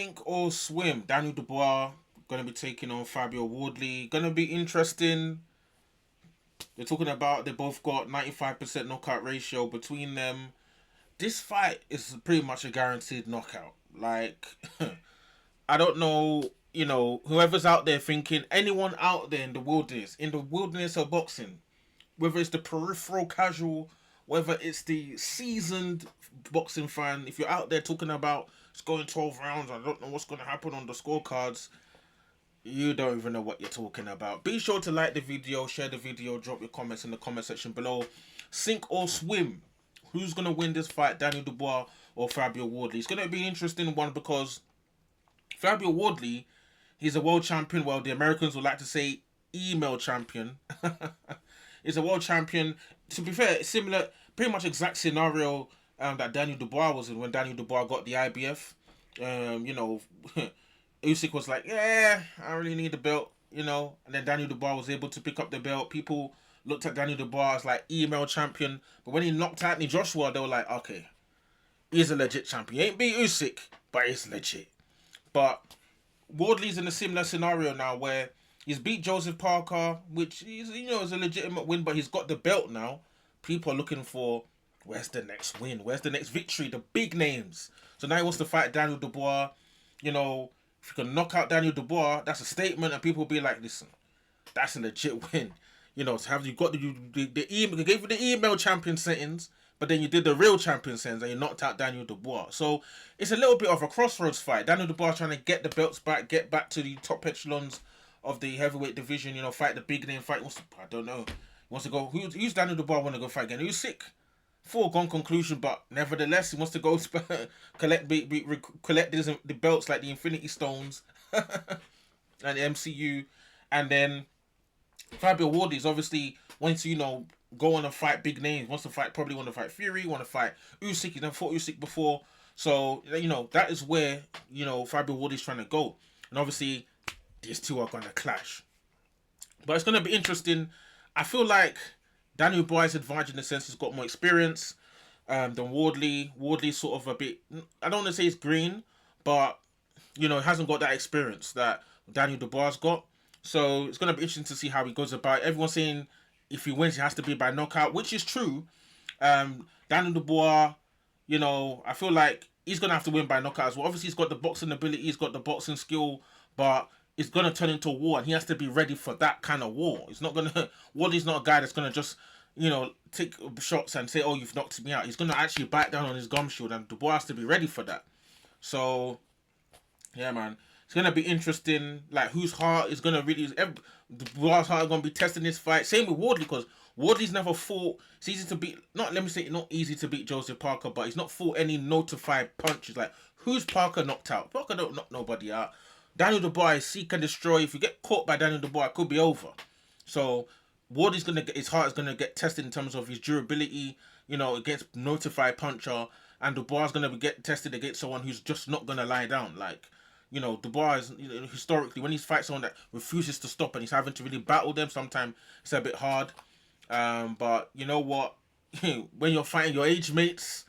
Sink or swim. Daniel Dubois going to be taking on Fabio Wardley. Going to be interesting. They're talking about they both got 95% knockout ratio between them. This fight is pretty much a guaranteed knockout. Like, I don't know, whoever's out there thinking, anyone out there in the wilderness of boxing, whether it's the peripheral casual, whether it's the seasoned boxing fan, if you're out there talking about it's going 12 rounds, I don't know what's going to happen on the scorecards, you don't even know what you're talking about. Be sure to like the video, share the video, drop your comments in the comment section below. Sink or swim. Who's going to win this fight, Daniel Dubois or Fabio Wardley? It's going to be an interesting one because Fabio Wardley, he's a world champion. Well, the Americans would like to say email champion. He's a world champion. To be fair, similar, pretty much exact scenario that Daniel Dubois was in when Daniel Dubois got the IBF. Usyk was like, yeah, I really need the belt, and then Daniel Dubois was able to pick up the belt. People looked at Daniel Dubois as like email champion, but when he knocked out Anthony Joshua, they were like, okay, he's a legit champion. He ain't beat Usyk, but he's legit. But Wardley's in a similar scenario now where he's beat Joseph Parker, which is is a legitimate win, but he's got the belt now. People are looking for where's the next win, where's the next victory, the big names. So now he wants to fight Daniel Dubois. If you can knock out Daniel Dubois, that's a statement, and people will be like, listen, that's a legit win. To have you got the email, they gave you the email champion settings, but then you did the real champion settings and you knocked out Daniel Dubois. So it's a little bit of a crossroads fight. Daniel Dubois trying to get the belts back, get back to the top echelons of the heavyweight division, fight the big name fight. I don't know. He wants to go, who's Daniel Dubois want to go fight again? Usyk? Foregone conclusion, but nevertheless, he wants to go collect the belts like the Infinity Stones and the MCU. And then Fabio Wardley is obviously wanting to, go on and fight big names. Probably want to fight Fury, want to fight Usyk. He's never fought Usyk before. So, that is where, Fabio Wardley's trying to go. And obviously, these two are going to clash. But it's going to be interesting. I feel like Daniel Dubois' advantage in the sense he's got more experience than Wardley. Wardley's sort of a bit, I don't want to say he's green, but, he hasn't got that experience that Daniel Dubois got. So it's going to be interesting to see how he goes about it. Everyone's saying if he wins, it has to be by knockout, which is true. Daniel Dubois, I feel like he's going to have to win by knockout as well. Obviously, he's got the boxing ability, he's got the boxing skill, but it's going to turn into a war, and he has to be ready for that kind of war. It's not going to... Wardley's not a guy that's going to just, take shots and say, oh, you've knocked me out. He's going to actually bite down on his gum shield, and Dubois has to be ready for that. So, yeah, man. It's going to be interesting, like, whose heart is going to really... Dubois' heart is going to be testing this fight. Same with Wardley, because Wardley's never fought... It's easy to beat... Not easy to beat Joseph Parker, but he's not fought any notified punches. Like, who's Parker knocked out? Parker don't knock nobody out. Daniel Dubois is seek and destroy. If you get caught by Daniel Dubois, it could be over. So Wardley's his heart is gonna get tested in terms of his durability, against notified puncher, and Dubois is gonna get tested against someone who's just not gonna lie down. Like, Dubois is, historically, when he fights someone that refuses to stop and he's having to really battle them, sometimes it's a bit hard. But you know what? When you're fighting your age mates,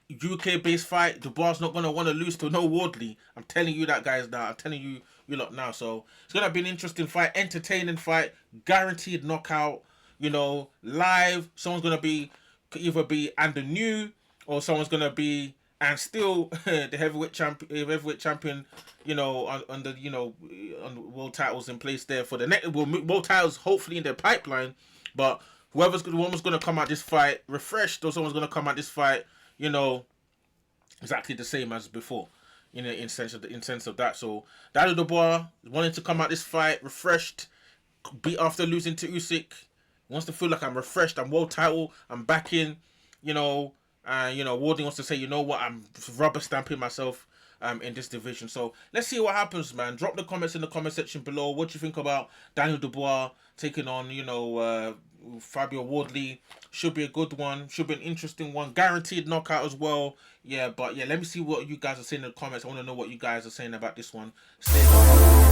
UK-based fight, Dubois not going to want to lose to no Wardley. I'm telling you that, guys, now. I'm telling you lot now. So, it's going to be an interesting fight, entertaining fight, guaranteed knockout, live. Someone's going to either be and the new, or someone's going to be and still the heavyweight champion, on world titles in place there for the next, world titles hopefully in their pipeline. But whoever's going to come out this fight refreshed, or someone's going to come out this fight, exactly the same as before, in sense of that. So Daniel Dubois wanting to come out this fight refreshed, beat after losing to Usyk. He wants to feel like I'm refreshed, I'm world title, I'm back in, Wardley wants to say, what, I'm rubber stamping myself in this division. So let's see what happens, man. Drop the comments in the comment section below. What do you think about Daniel Dubois taking on, Fabio Wardley? Should be a good one. Should be an interesting one. Guaranteed knockout as well. Yeah, but yeah, let me see what you guys are saying in the comments. I want to know what you guys are saying about this one. Stay tuned.